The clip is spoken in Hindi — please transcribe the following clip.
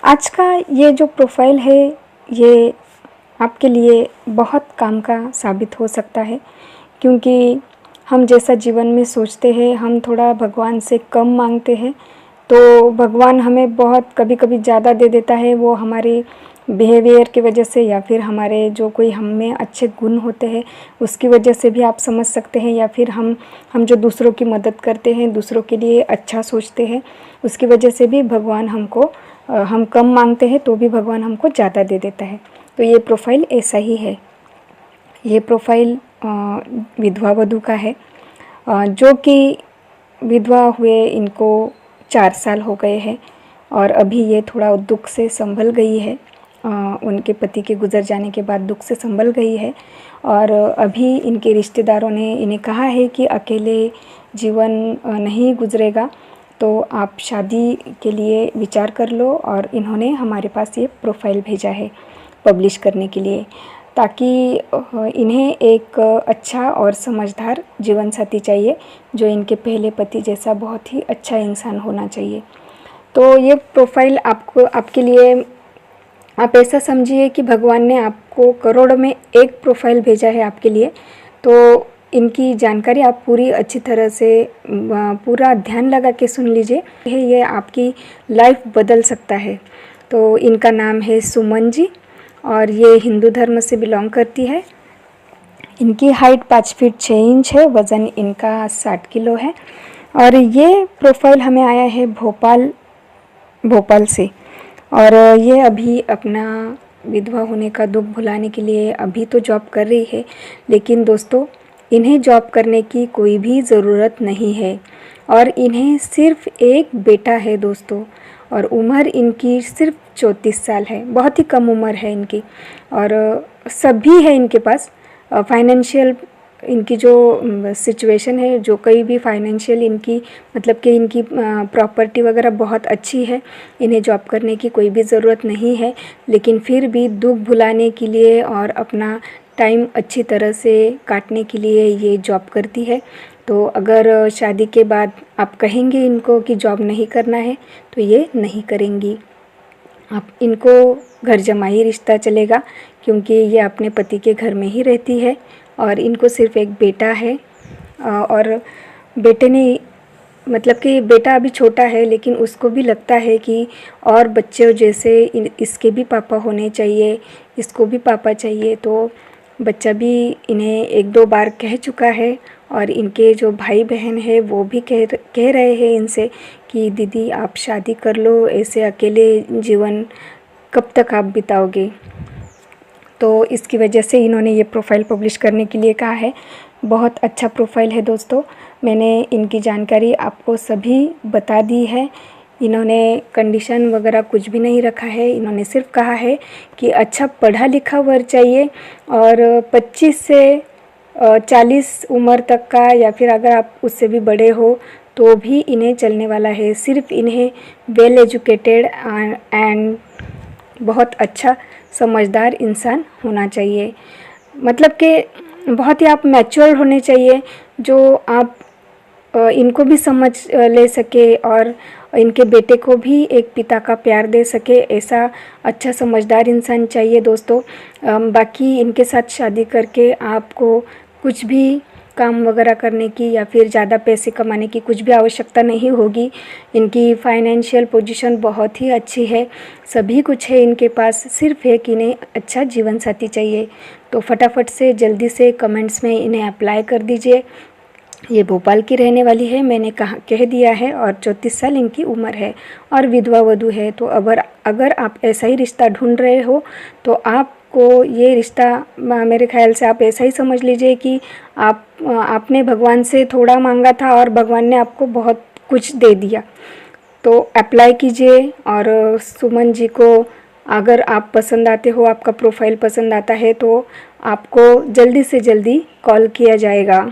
आज का ये जो प्रोफाइल है ये आपके लिए बहुत काम का साबित हो सकता है, क्योंकि हम जैसा जीवन में सोचते हैं, हम थोड़ा भगवान से कम मांगते हैं तो भगवान हमें बहुत कभी कभी ज़्यादा दे देता है। वो हमारी बिहेवियर की वजह से या फिर हमारे जो कोई हम में अच्छे गुण होते हैं उसकी वजह से भी आप समझ सकते हैं, या फिर हम जो दूसरों की मदद करते हैं, दूसरों के लिए अच्छा सोचते हैं, उसकी वजह से भी भगवान हमको हम कम मांगते हैं तो भी भगवान हमको ज़्यादा दे देता है। तो ये प्रोफाइल ऐसा ही है। ये प्रोफाइल विधवा वधू का है, जो कि विधवा हुए इनको 4 साल हो गए हैं और अभी ये थोड़ा दुख से संभल गई है। उनके पति के गुजर जाने के बाद दुख से संभल गई है और अभी इनके रिश्तेदारों ने इन्हें कहा है कि अकेले जीवन नहीं गुजरेगा, तो आप शादी के लिए विचार कर लो। और इन्होंने हमारे पास ये प्रोफाइल भेजा है पब्लिश करने के लिए, ताकि इन्हें एक अच्छा और समझदार जीवन साथी चाहिए, जो इनके पहले पति जैसा बहुत ही अच्छा इंसान होना चाहिए। तो ये प्रोफाइल आपके लिए आप ऐसा समझिए कि भगवान ने आपको करोड़ों में एक प्रोफाइल भेजा है आपके लिए। तो इनकी जानकारी आप पूरी अच्छी तरह से पूरा ध्यान लगा के सुन लीजिए, ये आपकी लाइफ बदल सकता है। तो इनका नाम है सुमन जी और ये हिंदू धर्म से बिलोंग करती है। इनकी हाइट 5 फीट 6 इंच है, वज़न इनका 60 किलो है और ये प्रोफाइल हमें आया है भोपाल से। और ये अभी अपना विधवा होने का दुख भुलाने के लिए अभी तो जॉब कर रही है, लेकिन दोस्तों इन्हें जॉब करने की कोई भी ज़रूरत नहीं है और इन्हें सिर्फ एक बेटा है दोस्तों, और उम्र इनकी सिर्फ 34 साल है, बहुत ही कम उम्र है इनकी। और सभी है इनके पास फाइनेंशियल, इनकी जो सिचुएशन है, जो कहीं भी फाइनेंशियल इनकी मतलब कि इनकी प्रॉपर्टी वगैरह बहुत अच्छी है, इन्हें जॉब करने की कोई भी ज़रूरत नहीं है, लेकिन फिर भी दुख भुलाने के लिए और अपना टाइम अच्छी तरह से काटने के लिए ये जॉब करती है। तो अगर शादी के बाद आप कहेंगे इनको कि जॉब नहीं करना है तो ये नहीं करेंगी। आप इनको घर जमाई रिश्ता चलेगा, क्योंकि ये अपने पति के घर में ही रहती है और इनको सिर्फ एक बेटा है। और बेटे ने मतलब कि बेटा अभी छोटा है, लेकिन उसको भी लगता है कि और बच्चों जैसे इसके भी पापा होने चाहिए, इसको भी पापा चाहिए। तो बच्चा भी इन्हें 1-2 बार कह चुका है और इनके जो भाई बहन है वो भी कह रहे हैं इनसे कि दीदी आप शादी कर लो, ऐसे अकेले जीवन कब तक आप बिताओगे। तो इसकी वजह से इन्होंने ये प्रोफाइल पब्लिश करने के लिए कहा है। बहुत अच्छा प्रोफाइल है दोस्तों, मैंने इनकी जानकारी आपको सभी बता दी है। इन्होंने कंडीशन वगैरह कुछ भी नहीं रखा है, इन्होंने सिर्फ कहा है कि अच्छा पढ़ा लिखा वर चाहिए और 25 से 40 उम्र तक का, या फिर अगर आप उससे भी बड़े हो तो भी इन्हें चलने वाला है। सिर्फ इन्हें वेल एजुकेटेड एंड बहुत अच्छा समझदार इंसान होना चाहिए, मतलब कि बहुत ही आप मैच्योर होने चाहिए, जो आप इनको भी समझ ले सके और इनके बेटे को भी एक पिता का प्यार दे सके, ऐसा अच्छा समझदार इंसान चाहिए दोस्तों। बाकी इनके साथ शादी करके आपको कुछ भी काम वगैरह करने की या फिर ज़्यादा पैसे कमाने की कुछ भी आवश्यकता नहीं होगी। इनकी फाइनेंशियल पोजीशन बहुत ही अच्छी है, सभी कुछ है इनके पास, सिर्फ है कि इन्हें अच्छा जीवन साथी चाहिए। तो फटाफट से जल्दी से कमेंट्स में इन्हें अप्लाई कर दीजिए। ये भोपाल की रहने वाली है, मैंने कह दिया है, और 34 साल इनकी उम्र है और विधवा वधू है। तो अगर आप ऐसा ही रिश्ता ढूंढ रहे हो तो आपको ये रिश्ता मेरे ख्याल से आप ऐसा ही समझ लीजिए कि आपने भगवान से थोड़ा मांगा था और भगवान ने आपको बहुत कुछ दे दिया। तो अप्लाई कीजिए और सुमन जी को अगर आप पसंद आते हो, आपका प्रोफाइल पसंद आता है तो आपको जल्दी से जल्दी कॉल किया जाएगा।